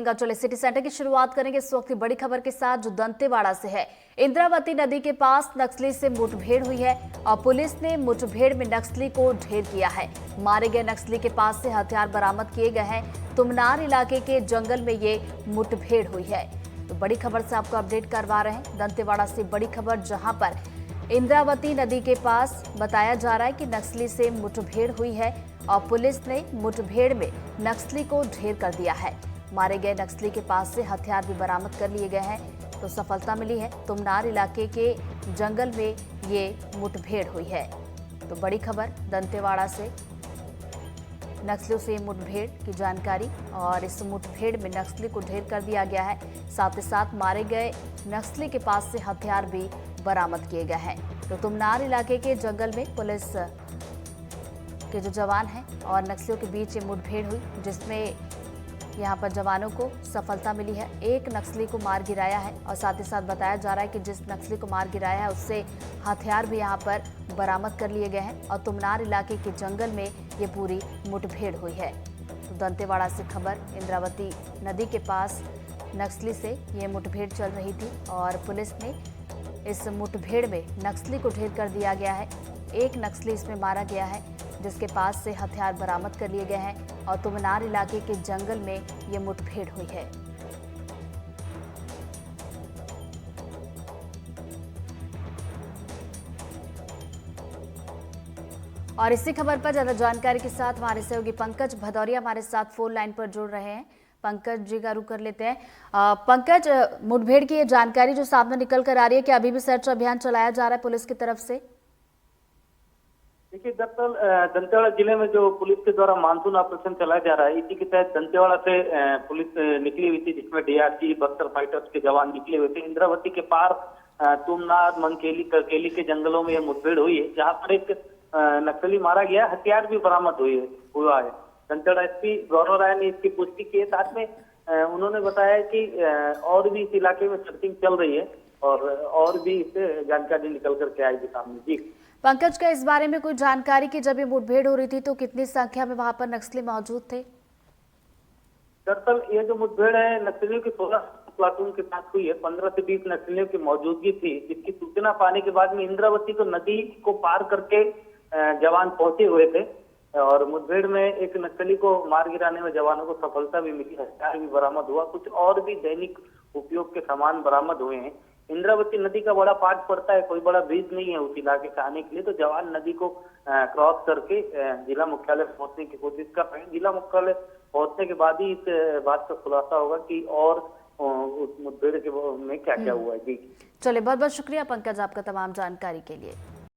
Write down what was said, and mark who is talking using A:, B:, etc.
A: चले city centre की शुरुआत करेंगे इस वक्त की बड़ी खबर के साथ जो दंतेवाड़ा से है। इंद्रावती नदी के पास नक्सली से मुठभेड़ हुई है और पुलिस ने मुठभेड़ में नक्सली को ढेर किया है। मारे गए नक्सली के पास से हथियार बरामद किए गए हैं। तुमनार इलाके के जंगल में ये मुठभेड़ हुई है। तो बड़ी खबर से आपको अपडेट करवा रहे हैं दंतेवाड़ा से बड़ी खबर, जहां पर इंद्रावती नदी के पास बताया जा रहा है कि नक्सली से मुठभेड़ हुई है और पुलिस ने मुठभेड़ में नक्सली को ढेर कर दिया है। मारे गए नक्सली के पास से हथियार भी बरामद कर लिए गए हैं। तो सफलता मिली है। तुमनार इलाके के जंगल में ये मुठभेड़ हुई है। तो बड़ी खबर दंतेवाड़ा से, नक्सलियों से मुठभेड़ की जानकारी और इस मुठभेड़ में नक्सली को ढेर कर दिया गया है। साथ ही साथ मारे गए नक्सली के पास से हथियार भी बरामद किए गए हैं। तो तुमनार इलाके के जंगल में पुलिस के जो जवान हैं और नक्सलियों के बीच ये मुठभेड़ हुई, जिसमें यहाँ पर जवानों को सफलता मिली है। एक नक्सली को मार गिराया है और साथ ही साथ बताया जा रहा है कि जिस नक्सली को मार गिराया है उससे हथियार भी यहाँ पर बरामद कर लिए गए हैं और तुमनार इलाके के जंगल में ये पूरी मुठभेड़ हुई है। तो दंतेवाड़ा से खबर, इंद्रावती नदी के पास नक्सली से ये मुठभेड़ चल रही थी और पुलिस ने इस मुठभेड़ में नक्सली को ढेर कर दिया गया है। एक नक्सली इसमें मारा गया है जिसके पास से हथियार बरामद कर लिए गए हैं और तुमनार इलाके के जंगल में ये मुठभेड़ हुई है। और इसी खबर पर ज्यादा जानकारी के साथ हमारे सहयोगी पंकज भदौरिया हमारे साथ फोन लाइन पर जुड़ रहे हैं। पंकज जी का रुख कर लेते हैं। पंकज, मुठभेड़ की ये जानकारी जो सामने निकल कर आ रही है कि अभी भी सर्च अभियान चलाया जा रहा है पुलिस की तरफ से?
B: देखिए, दरअसल दंतेवाड़ा जिले में जो पुलिस के द्वारा मानसून ऑपरेशन चलाया जा रहा है, इसी के तहत दंतेवाड़ा से पुलिस निकली हुई थी, जिसमें डीआरजी बस्तर फाइटर्स के जवान निकले हुए थे। इंद्रावती के पार तुमनार, मनकेली, करकेली के जंगलों में यह मुठभेड़ हुई है, जहां पर एक नक्सली मारा गया, हथियार भी बरामद हुआ है। दंतेवाड़ा एसपी गौरव राय ने इसकी पुष्टि की है। साथ में उन्होंने बताया कि और भी इस इलाके में सर्चिंग चल रही है और भी इससे जानकारी निकल करके आएगी सामने। जी
A: पंकज, का इस बारे में कोई जानकारी कि जब ये मुठभेड़ हो रही थी तो कितनी संख्या में वहां पर नक्सली मौजूद थे?
B: दरअसल ये जो मुठभेड़ है नक्सलियों की 16 प्लाटून के साथ हुई है। 15 से 20 नक्सलियों की मौजूदगी थी, जिसकी सूचना पाने के बाद में इंद्रावती को नदी को पार करके जवान पहुंचे हुए थे और मुठभेड़ में एक नक्सली को मार गिराने में जवानों को सफलता भी मिली, हथियार भी बरामद हुआ, कुछ और भी दैनिक उपयोग के सामान बरामद हुए हैं। इंद्रावती नदी का बड़ा पार्ट पड़ता है, कोई बड़ा ब्रिज नहीं है उस इलाके से आने के लिए, तो जवान नदी को क्रॉस करके जिला मुख्यालय पहुंचने की कोशिश कर रहे हैं। जिला मुख्यालय पहुंचने के बाद ही इस बात का खुलासा होगा कि और उस मुठभेड़ के में क्या क्या हुआ है। जी
A: चलिए, बहुत बहुत शुक्रिया पंकज आपका तमाम जानकारी के लिए।